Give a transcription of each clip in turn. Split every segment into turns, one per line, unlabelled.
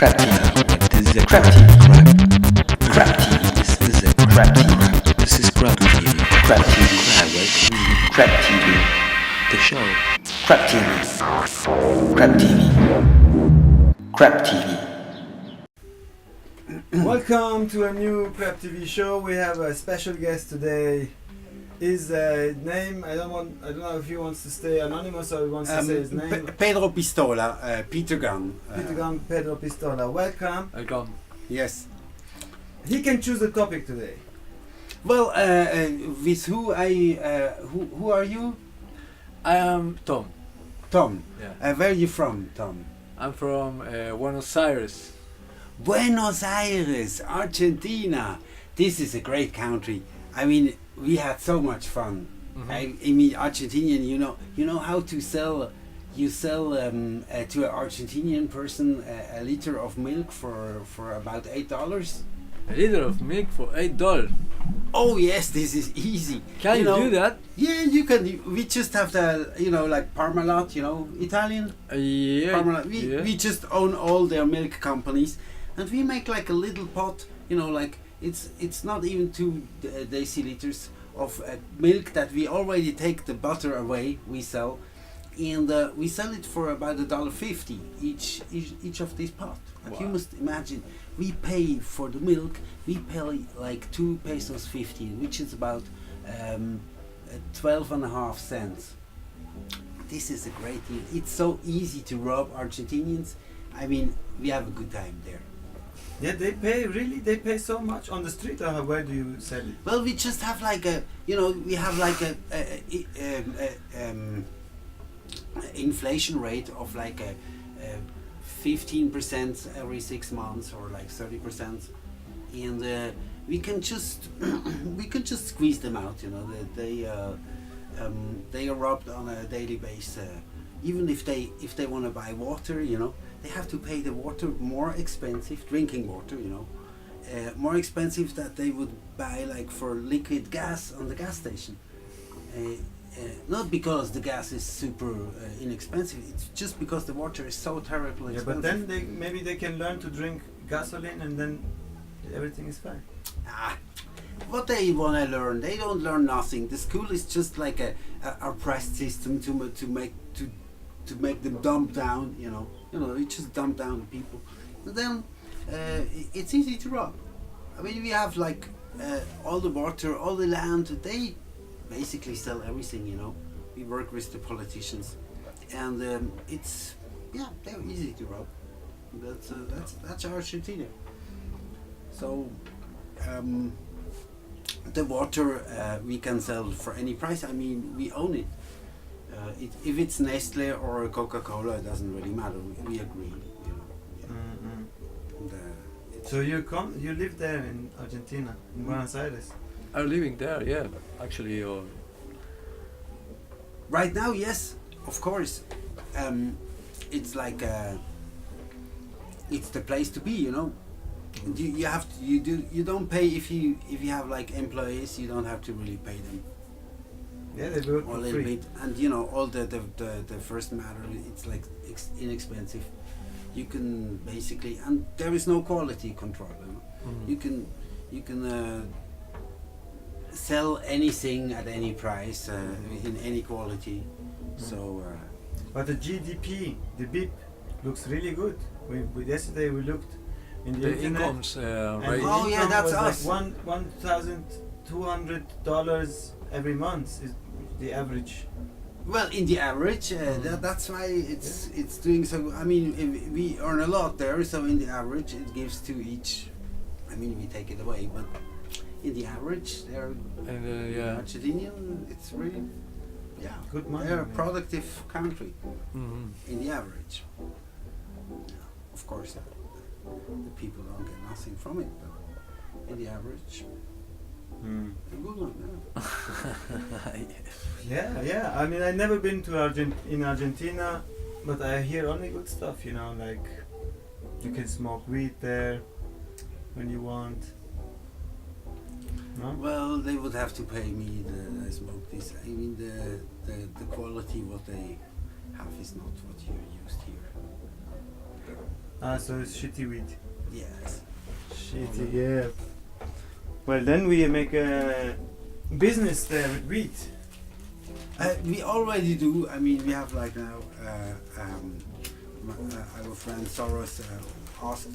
Crap TV. This is a Crap TV. Crap TV. This is a Crap TV. This is Crap TV. Crap TV. Highway. Crap TV. The show. Crap TV. Crap TV. Crap TV.
Welcome to a new Crap TV show. We have a special guest today. His name, I don't know if he wants to stay anonymous or he wants to say his name.
Pedro Pistola, Peter Gunn.
Peter Gunn, Pedro Pistola. Welcome.
Welcome.
Yes.
He can choose the topic today.
Well, with who who are you?
I am Tom.
Tom.
Yeah.
Where are you from, Tom?
I'm from Buenos Aires.
Buenos Aires, Argentina. This is a great country. I mean, we had so much fun.
Mhm.
I mean, Argentinian. You know how to sell. You sell to an Argentinian person a liter of milk for about $8.
A liter of milk for $8.
Oh yes, this is easy.
Can you
know,
do that?
Yeah, you can. We just have the, like Parmalat, Italian.
Yeah.
Parmalat.
Yeah.
We just own all their milk companies, and we make like a little pot. Like it's not even 2 deciliters of milk that we already take the butter away. We sell, and we sell it for about $1.50 each of these pots. And you
Wow.
must imagine, we pay for the milk. We pay like 2 pesos 50, which is about 12.5 cents. This is a great deal. It's so easy to rob Argentinians. I mean, we have a good time there.
Yeah, they pay so much on the street, or where do you sell it?
Well, we just have like we have like a inflation rate of like a 15% every 6 months, or like 30%, and we can just squeeze them out. They are robbed on a daily basis. Even if they want to buy water, they have to pay the water more expensive, drinking water, more expensive that they would buy like for liquid gas on the gas station. Not because the gas is super inexpensive, it's just because the water is so terribly
Yeah,
expensive.
but then maybe they can learn to drink gasoline and then everything is fine.
What they want to learn, they don't learn nothing. The school is just like a press system to make them dumb down. You just dumb down the people, and then it's easy to rob. I mean, we have like all the water, all the land. They basically sell everything. We work with the politicians, and they're easy to rob. That's Argentina. So. The water we can sell for any price. I mean, we own it. If it's Nestle or Coca-Cola, it doesn't really matter. We agree.
Mm-hmm.
And,
So you live there in Argentina, in Buenos Aires.
I'm living there, yeah. Actually,
right now, yes, of course. It's like it's the place to be. You have to, you don't pay if you have like employees. You don't have to really pay them.
Yeah, they work
A
for
little
free.
bit, and all the first matter, it's like inexpensive. You can basically, and there is no quality control.
mhm.
You can sell anything at any price in any quality. So
But the GDP, the BIP, looks really good. Yesterday we looked in the
The
internet.
incomes
And
rate.
the
Oh, yeah,
income
that's
was
us.
like $1,200 every month is the average.
well, in the average, that's why it's doing so. I mean, we earn a lot there, so in the average, it gives to each. I mean, we take it away, but in the average, they're
And yeah.
Argentinian. It's really,
Good money.
they're a
man.
productive country
Mhm.
in the average. Of course, the people don't get nothing from it, but in the average,
Mm.
a good one.
Yeah. I mean, I've never been to Argentina, but I hear only good stuff. Like you can smoke weed there when you want. No?
Well, they would have to pay me that I smoke this. I mean, the quality what they have is not what you're used here.
Ah, so it's shitty weed.
Yes.
Shitty, yeah. Well, then we make a business there with wheat.
We already do. I mean, we have like now. Our friend Soros asked.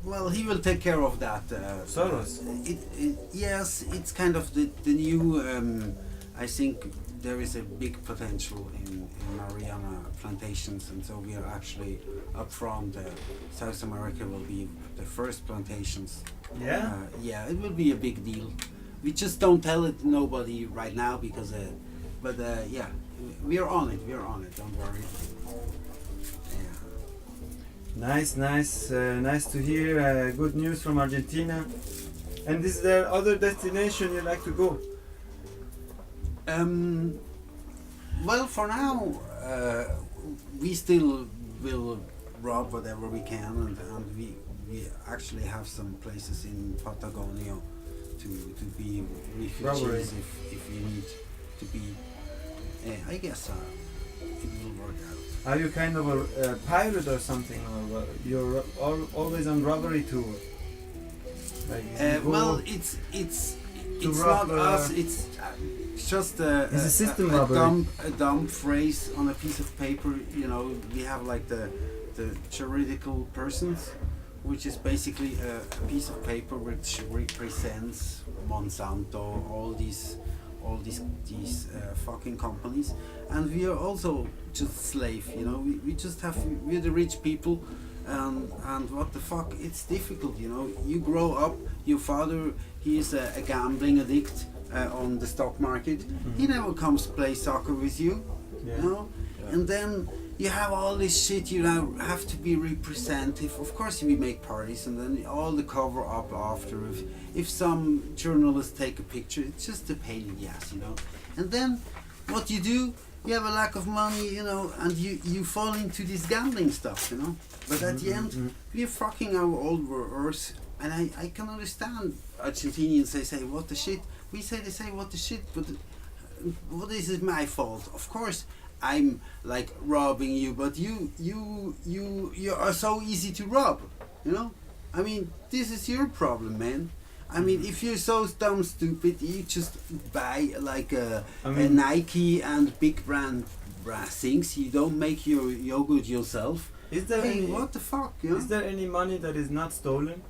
Well, he will take care of that.
Soros?
Yes, it's kind of the new. I think there is a big potential in Mariana plantations, and so we are actually up front. South America will be the first plantations.
Yeah?
Yeah, it will be a big deal. We just don't tell it to nobody right now because, yeah, we are on it. We are on it. Don't worry. Yeah.
Nice, nice, nice to hear. Good news from Argentina. And is there other destination you like to go?
Well, for now, we still will rob whatever we can, and we actually have some places in Patagonia to be
Robbery.
refugees if you need to be. I guess it will work out.
Are you kind of a pirate or something, or you're always on robbery tour? Like you go-
Well, it's
rob,
not us. It's just a
It's a system robbery.
a dumb phrase on a piece of paper. You know, we have like the juridical persons, which is basically a piece of paper which represents Monsanto, all these fucking companies, and we are also just slave. You know, we just have, we're the rich people. And what the fuck, it's difficult, you know. You grow up, your father, he is a gambling addict on the stock market. He never comes play soccer with you,
Yeah.
you know.
Yeah.
And then you have all this shit, you now have to be representative. Of course we make parties and then all the cover up after. If some journalists take a picture, it's just a pain in the ass, you know. And then what you do, you have a lack of money, you know, and you fall into this gambling stuff, you know. But at the end, we're fucking our old earth, and I can understand Argentinians. They say, "What the shit?" They say, "What the shit?" But what is it my fault? Of course, I'm like robbing you, but you are so easy to rob, you know. I mean, this is your problem, man. I mean, if you're so dumb stupid, you just buy like a Nike and big brand things. You don't make your yogurt yourself.
Is there
Hey,
any,
what the fuck? You know?
is there any money that is not stolen?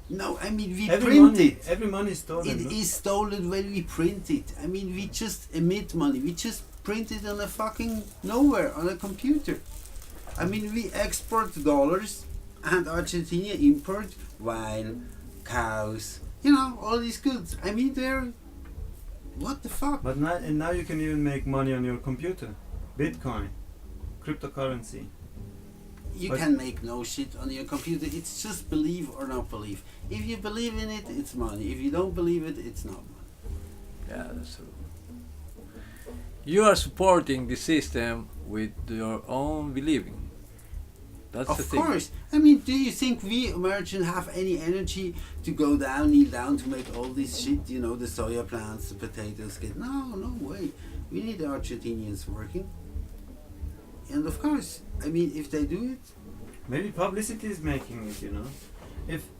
No, I mean we
Every
print
money,
it.
every money is stolen.
It
no?
is stolen when we print it. I mean, we just emit money. We just print it on a fucking nowhere on a computer. I mean, we export dollars, and Argentina import wine, cows. You know, all these goods. I mean, they're what the fuck?
But now, and now you can even make money on your computer. Bitcoin, cryptocurrency.
You
But-
can make no shit on your computer. It's just believe or not believe. If you believe in it, it's money. If you don't believe it, it's not money.
Yeah, that's true. You are supporting the system with your own believing. That's the
Of
thing.
course. I mean, do you think we Americans have any energy to go down, kneel down to make all this shit, you know, the soya plants, the potatoes get... No way. We need the Argentinians working. And of course, I mean, if they do it,
Maybe publicity is making it, you know.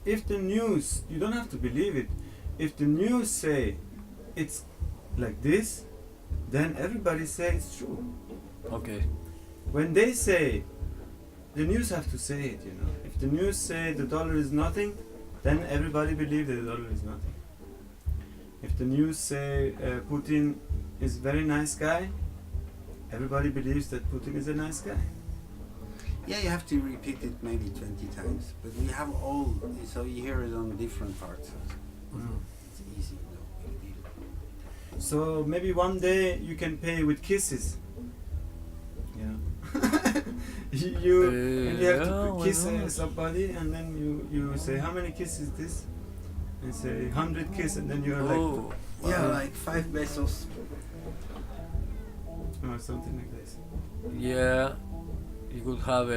If the news, you don't have to believe it. If the news say it's like this, then everybody say it's true.
Okay.
When they say, the news have to say it, you know. If the news say the dollar is nothing, then everybody believe that the dollar is nothing. If the news say Putin is very nice guy, everybody believes that Putin is a nice guy.
yeah, you have to repeat it maybe 20 times. But we have all, so you hear it on different parts. It's easy, no big deal.
So maybe one day you can pay with kisses. Yeah. And you have
Yeah,
to
why
kiss
not?
somebody, and then you say how many kisses this, and say 100 kiss, and then you're like,
Oh,
Yeah,
wow.
like 5 pesos.
or something like this.
yeah. You could have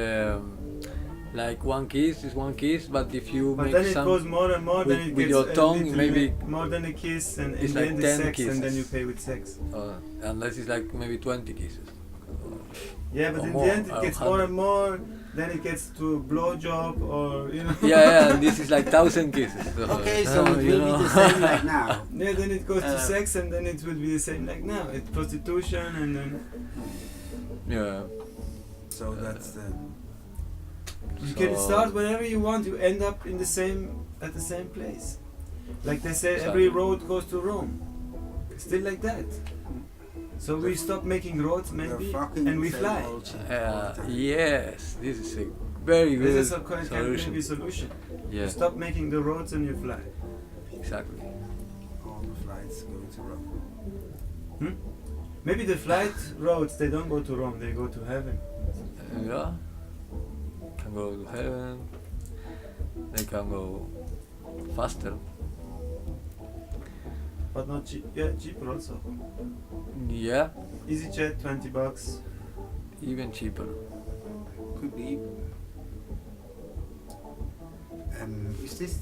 like one kiss is one kiss, but if you
But
make
then it
some
goes more and more. Then
with-
it
with
gets
your
a
tongue,
little
maybe-
bit more than a kiss, and
it's
then
like
the
10
sex, and then you
kisses.
pay with sex.
unless it's like maybe 20 kisses.
Yeah, but
Or
in
more,
the end it
or
gets more
100.
and more. then it gets to a blowjob or you know.
Yeah, this is like 1,000 kisses. So,
Okay, so it
you
will be
know.
the same like now.
Yeah, then it goes to
Uh,
sex, and then it will be the same like now. It's prostitution, and then
Yeah.
So that's the.
you can
So-
start wherever you want. You end up in the same at the same place. Like they say, every
Exactly.
road goes to Rome. Still like that. So we stop making roads maybe,
the fucking
and we
same
fly.
old shit all the time.
Yes, this is a very good
This is a kind
solution.
of solution. You
Yeah,
stop making the roads and you fly.
exactly.
All the flights go to Rome.
Maybe the flight roads they don't go to Rome, they go to heaven.
Yeah, can go to heaven. They can go faster.
But not cheap. Yeah, cheaper also.
Yeah,
EasyJet, $20.
even cheaper.
Could be. Is this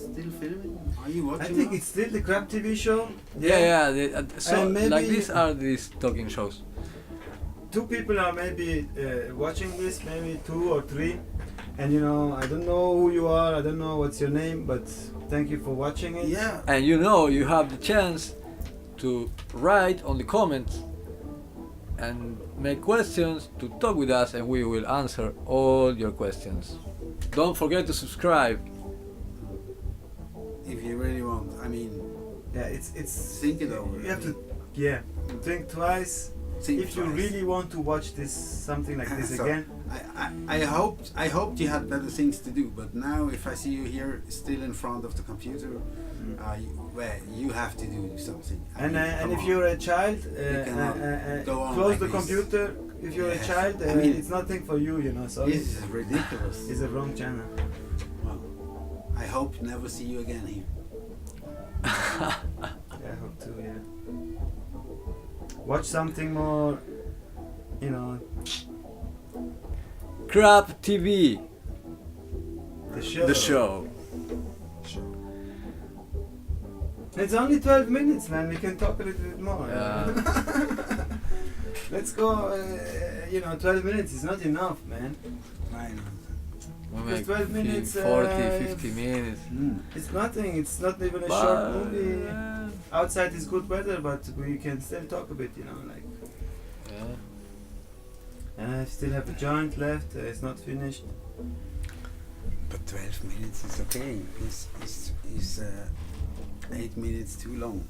still filming? Are you
I
watching?
think
now?
it's still the Crab TV show.
Yeah. So
And maybe-
like these are these talking shows.
Two people are maybe watching this, maybe two or three. And you know, I don't know who you are, I don't know what's your name, but thank you for watching it.
Yeah.
And you know you have the chance to write on the comments and make questions to talk with us, and we will answer all your questions. Don't forget to subscribe.
If you really want, I mean,
Yeah, it's
think it over.
you have to think twice.
Think
If you
twice.
really want to watch this something like this
So,
again.
I hoped you had better things to do, but now if I see you here still in front of the computer, well, you have to do something. I
And
mean,
and
come
if
on.
you're a child,
cannot go on
close
like
the
this.
computer. If you're
Yes.
a child,
I mean-
it's nothing for you, you know. So
This is ridiculous.
it's a wrong channel.
Well, I hope to never see you again here.
Yeah, I hope to. Yeah. Watch something more, you know,
Crab TV,
the show.
the show.
It's only 12 minutes, man. We can talk a little bit more.
Yeah.
Let's go. You know, 12 minutes is not enough, man.
I know.
We
Just
make
12 minutes,
40,
uh,
50 minutes.
It's nothing. It's not even a
But,
short movie.
uh,
Outside is good weather, but we can still talk a bit, you know, like.
yeah.
And I still have a joint left. It's not finished.
But 12 minutes is okay. Is 8 minutes too long?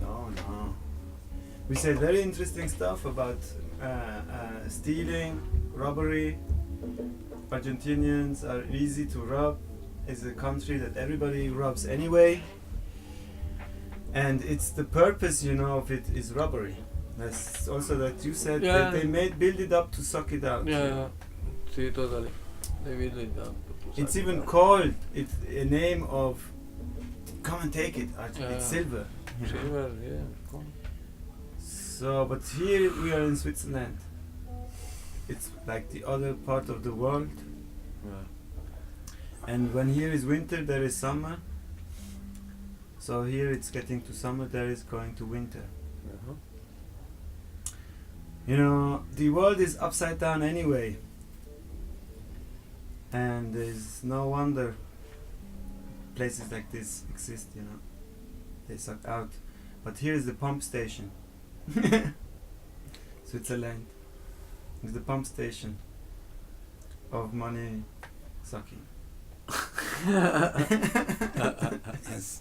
No. We said very interesting stuff about stealing, robbery. Argentinians are easy to rob. It's a country that everybody robs anyway. And it's the purpose, you know, of it is robbery. That's also that you said
Yeah.
that they build it up to suck it out.
Yeah. See, totally. They will it up.
It's even called it's a name of come and take it.
Yeah.
It's silver.
Silver, yeah. Cool.
So, but here we are in Switzerland. It's like the other part of the world.
Yeah.
And when here is winter, there is summer. So here it's getting to summer, there is going to winter.
Uh-huh.
You know, the world is upside down anyway. And there's no wonder places like this exist, you know. They suck out. But here is the pump station. Switzerland is the pump station of money sucking.
Yes.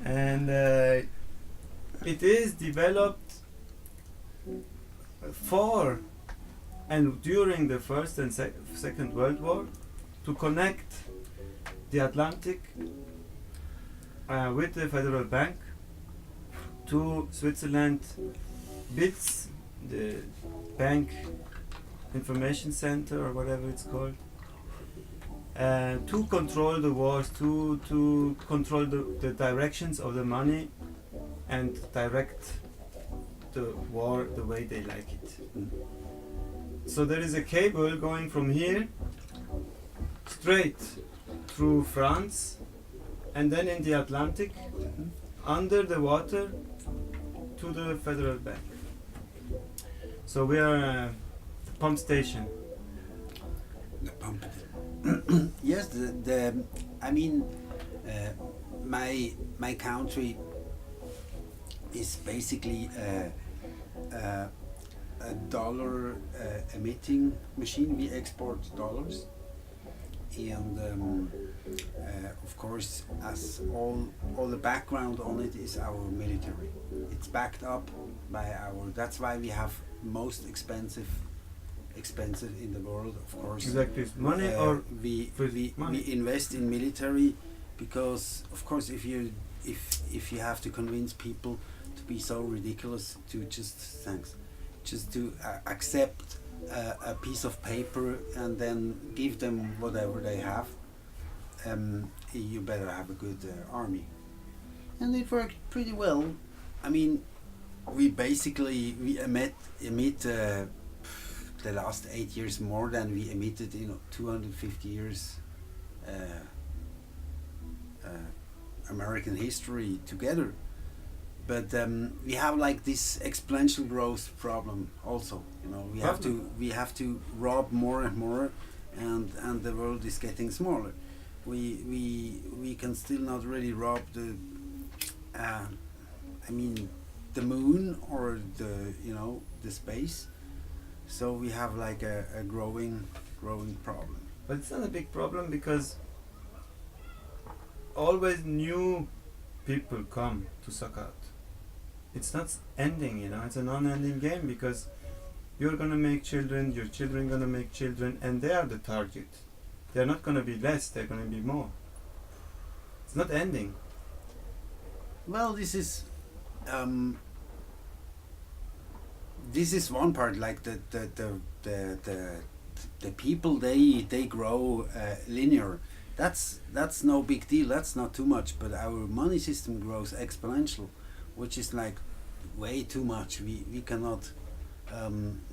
And it is developed for and during the First and Second World War to connect the Atlantic with the Federal Bank to Switzerland BITS, the Bank Information Center or whatever it's called, to control the wars, to control the directions of the money and direct the war the way they like it. So there is a cable going from here straight through France and then in the Atlantic under the water to the Federal Bank. So we are pump station.
The pump. Yes, the I mean, my country is basically a dollar emitting machine. We export dollars, and of course, as all the background on it is our military. It's backed up by our. That's why we have most expensive in the world, of course.
Exactly. Money or
we
money.
invest in military because, of course, if you have to convince people to be so ridiculous to just to accept a piece of paper and then give them whatever they have, you better have a good army. And it worked pretty well. I mean, we emit the last 8 years more than we emitted in 250 years American history together. But we have like this exponential growth problem also. We have to rob more and more, and the world is getting smaller. We can still not really rob the the moon or the space. So we have like a growing problem.
But it's not a big problem because always new people come to suck out. It's not ending, it's a non-ending game because you're gonna make children, your children gonna make children, and they are the target. They're not gonna be less, they're gonna be more. It's not ending.
Well, this is one part. Like the people they grow linear. That's no big deal. That's not too much. But our money system grows exponential, which is like way too much. We cannot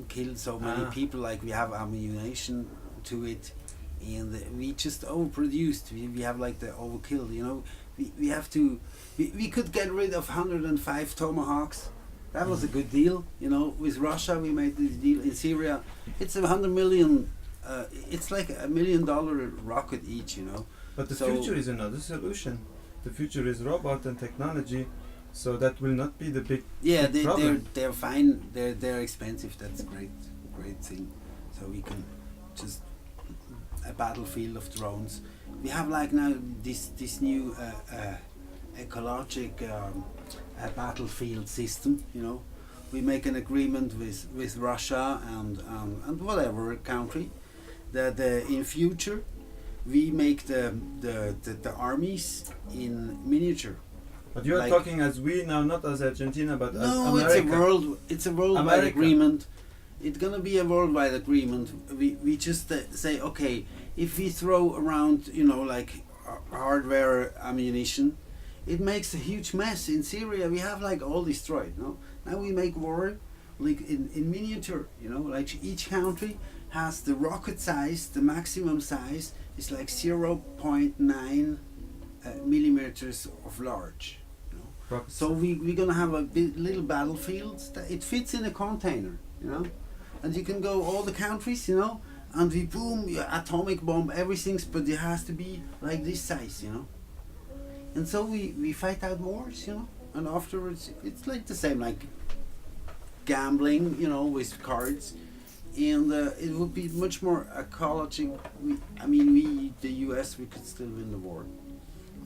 kill so many people. Like we have ammunition to it, and we just overproduced. We have like the overkill. We have to. We could get rid of 105 Tomahawks. That was a good deal. With Russia we made this deal. In Syria, it's 100 million. It's like $1 million rocket each.
But the future is another solution. The future is robot and technology, so that will not be the big problem.
They're fine. They're expensive. That's a great thing. So we can just a battlefield of drones. We have like now this new ecologic battlefield system. We make an agreement with Russia and whatever country that in future we make the armies in miniature.
But you are
like
talking as we now, not as Argentina, but as
no,
America.
it's a worldwide
America.
agreement. It's gonna be a worldwide agreement. We just say, okay, if we throw around like hardware ammunition, it makes a huge mess. In Syria we have like all destroyed. Now we make war like in miniature. Like each country has the rocket size. The maximum size is like 0.9 millimeters of large. So we're gonna have a little battlefield that it fits in a container, and you can go all the countries, and we boom, atomic bomb, everything's, but it has to be like this size, And so we fight out wars, and afterwards it's like the same, like gambling, with cards, and it would be much more ecology. The US, we could still win the war,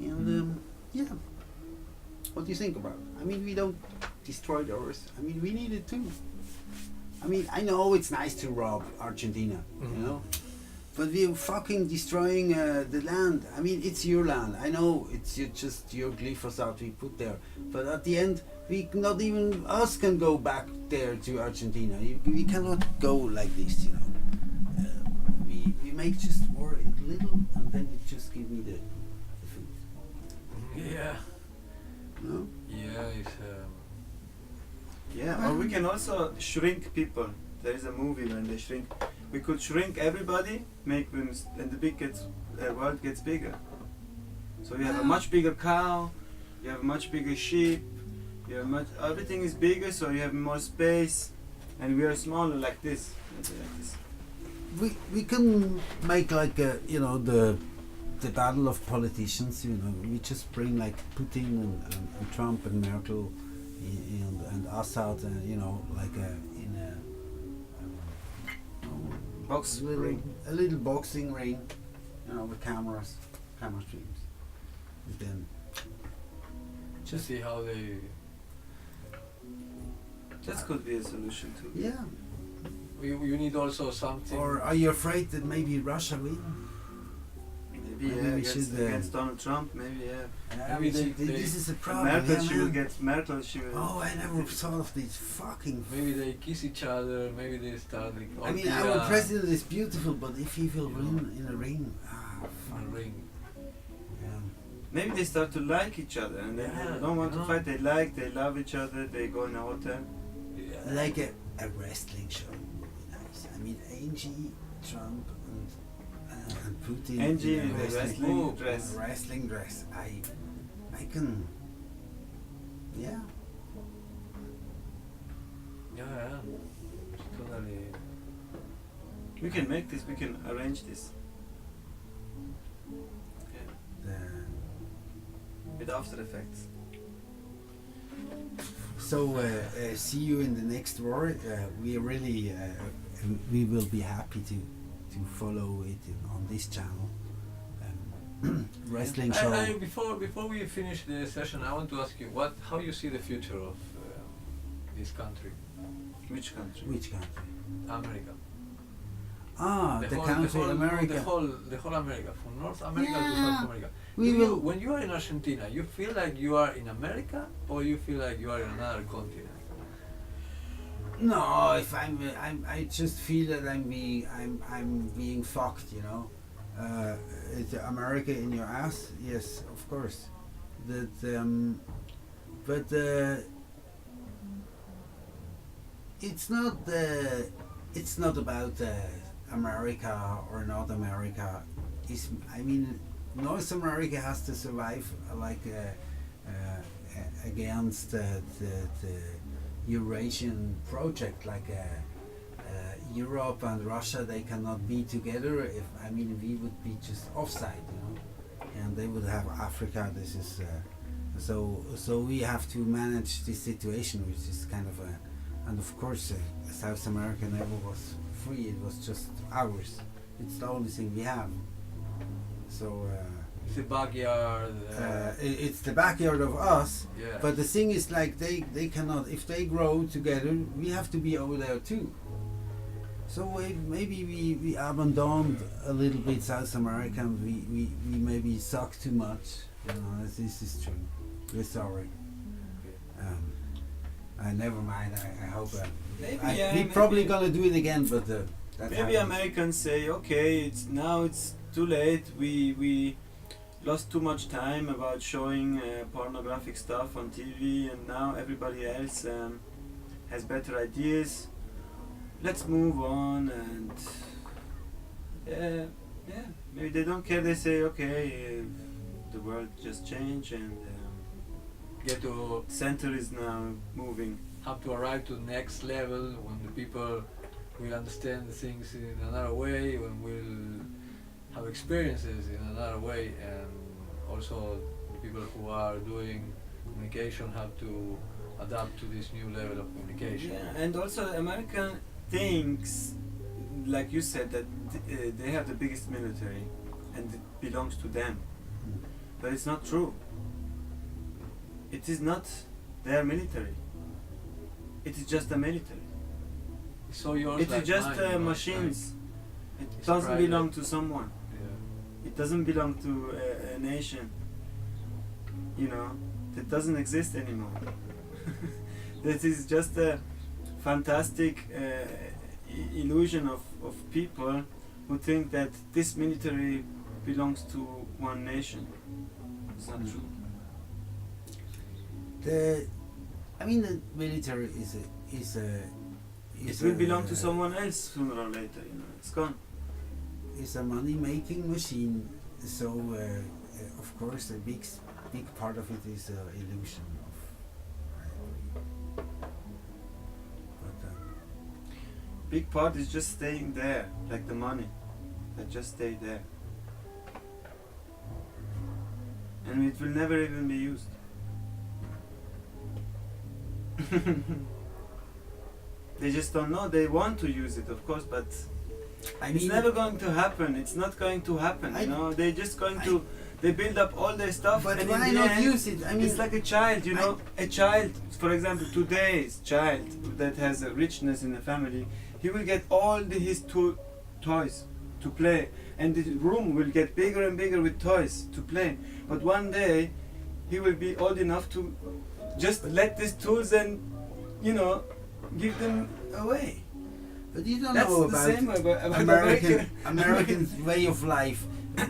and yeah. What do you think about it? We don't destroy the earth. We need it too. I know it's nice to rob Argentina, but we're fucking destroying the land. It's your land. I know it's just your glyphosate we put there, but at the end, not even us can go back there to Argentina. We cannot go like this, we make just war a little, and then you just give me the food.
Yeah.
No?
Yeah, it's
Yeah, or we can also shrink people. There is a movie when they shrink. We could shrink everybody, make them, and the world gets bigger. So you have a much bigger cow, you have a much bigger sheep, everything is bigger, so you have more space. and we are smaller like this. Like this.
We can make like a, you know, the battle of politicians. You know, we just bring like Putin and Trump and Merkel and Assad, you know, like in
Box
a little boxing ring, you know, with camera streams. And then
Just see how they.
That could be a solution too.
yeah.
You need also something.
Or are you afraid that maybe Russia win?
Maybe
Maybe we should,
against Donald Trump. Maybe
Maybe
this is a problem.
Merkel,
yeah,
she will
man.
get Merkel. She will.
Oh, I never thought of these fucking.
Maybe they kiss each other. Maybe they start like.
I mean, our president is beautiful, but if he will win in a ring, fuck.
Ring.
Yeah.
Maybe they start to like each other and
Yeah,
they don't want
you
to
know.
fight. They love each other. They go in a hotel.
Yeah.
Like a wrestling show would be nice. I mean, Angie, Trump, and Putin.
Angie
in
in
a
a wrestling dress.
A wrestling dress. I can. Yeah.
Yeah. Totally.
We can make this. We can arrange this.
The,
With After Effects.
so see you in the next war. We really we will be happy to follow it on this channel. Wrestling show.
Before we finish the session, I want to ask you how you see the future of this country,
Which country?
Which country?
America.
The country America.
The whole America, from North America to South America.
We will.
When you are in Argentina, you feel like you are in America, or you feel like you are in another continent?
No, if I just feel that I'm being fucked, you know. It's America in your ass, yes, of course. That, but it's not about America or not America. I mean, North America has to survive like against the Eurasian project, like Europe and Russia. They cannot be together. We would be just offside, you know, and they would have Africa. This is so we have to manage this situation, which is kind of a, and of course South America never was free. It was just ours. It's the only thing we have. So.
It's the backyard.
It's the backyard of us,
Yeah.
but the thing is, like, they cannot, if they grow together, we have to be over there too. So maybe we abandoned a little bit South America, and we maybe suck too much. You know, this is true. We're sorry. Never mind. I hope. We're probably gonna do it again, but that's
Maybe
how it is.
Americans say, okay, it's too late. We lost too much time about showing pornographic stuff on TV, and now everybody else has better ideas. Let's move on, and maybe they don't care. They say, okay, the world just changed, and
Get to
center is now moving.
have to arrive to the next level when the people will understand the things in another way, when we'll have experiences in another way, and also the people who are doing communication have to adapt to this new level of communication.
Yeah, and also American thinks, like you said, that they have the biggest military and it belongs to them. But it's not true. It is not their military. It is just a military.
So yours
It
like
is just
mine, yours
machines. It
It's
doesn't
private.
belong to someone.
Yeah.
It doesn't belong to a nation. You know, that doesn't exist anymore. That is just a fantastic illusion of people who think that this military belongs to one nation. It's not true.
The military
It will belong to someone else sooner or later. You know, it's gone.
Is a money-making machine. So of course, a big part of it is illusion of. But
big part is just staying there, like the money that just stay there, and it will never even be used. They just don't know. They want to use it, of course, but it's never going to happen. It's not going to happen. You know, they're just going to. They build up all their stuff,
But
and
why
in the
not
end,
use it? I mean,
it's like a child. You know, a child. For example, today's child that has a richness in the family, he will get all his toys to play, and the room will get bigger and bigger with toys to play. But one day, he will be old enough to just let these tools and, you know, give them away.
But you don't
That's
know
the
about
same about
American way of life.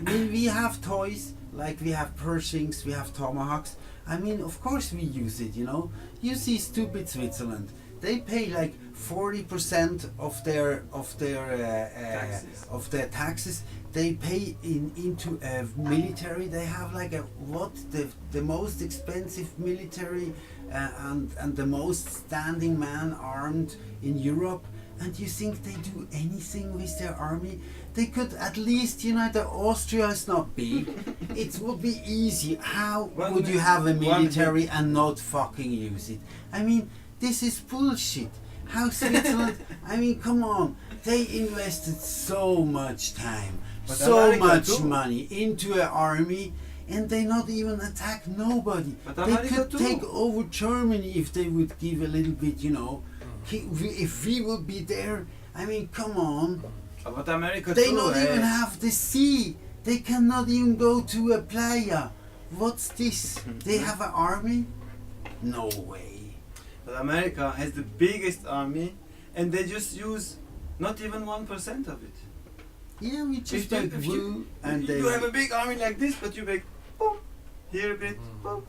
We have toys, like we have Pershings, we have Tomahawks. I mean, of course we use it, you know. You see stupid Switzerland. They pay like 40% of their
Taxes.
of their taxes. They pay into military. They have like the most expensive military and the most standing man armed in Europe. And you think they do anything with their army? They could at least, you know, Austria is not big. It would be easy. How would you have a military and not fucking use it? I mean, this is bullshit. How Switzerland, I mean, come on. They invested so much time,
But
so
America
much
too.
money into an army, and they not even attack nobody.
But
They
America
could
too.
take over Germany if they would give a little bit, you know. If we would be there, I mean, come on.
But America
They
too.
not even have the sea. They cannot even go to a playa. What's this? They have an army? No way.
But America has the biggest army, and they just use not even 1% of it.
Yeah, we just like
if
woo and they.
you have a big army like this, but you make boom, here a bit, boom.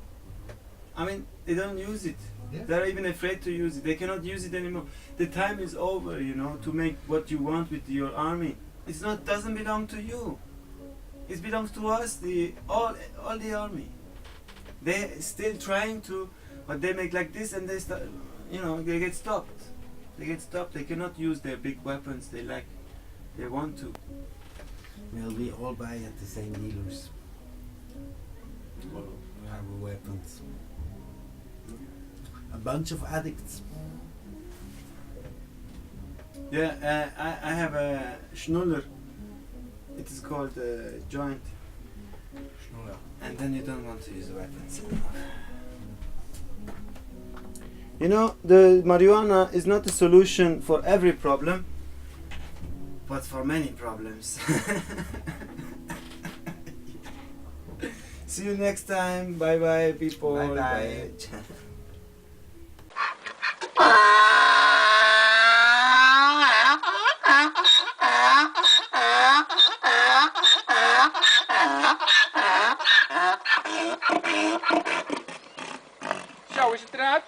I mean, they don't use it.
Yeah.
They're even afraid to use it. They cannot use it anymore. The time is over, you know, to make what you want with your army. It's not doesn't belong to you. It belongs to us, all the army. They're still trying to, but they make like this and they start, you know, they get stopped. They get stopped. They cannot use their big weapons. They want to.
Well, we all buy at the same dealers. Our weapons. A bunch of addicts.
Yeah, I have a Schnuller. It is called a joint. And then you don't want to use weapons anymore. You know, the marijuana is not a solution for every problem, but for many problems. See you next time. Bye bye, people.
Bye bye.
Zo is het eruit.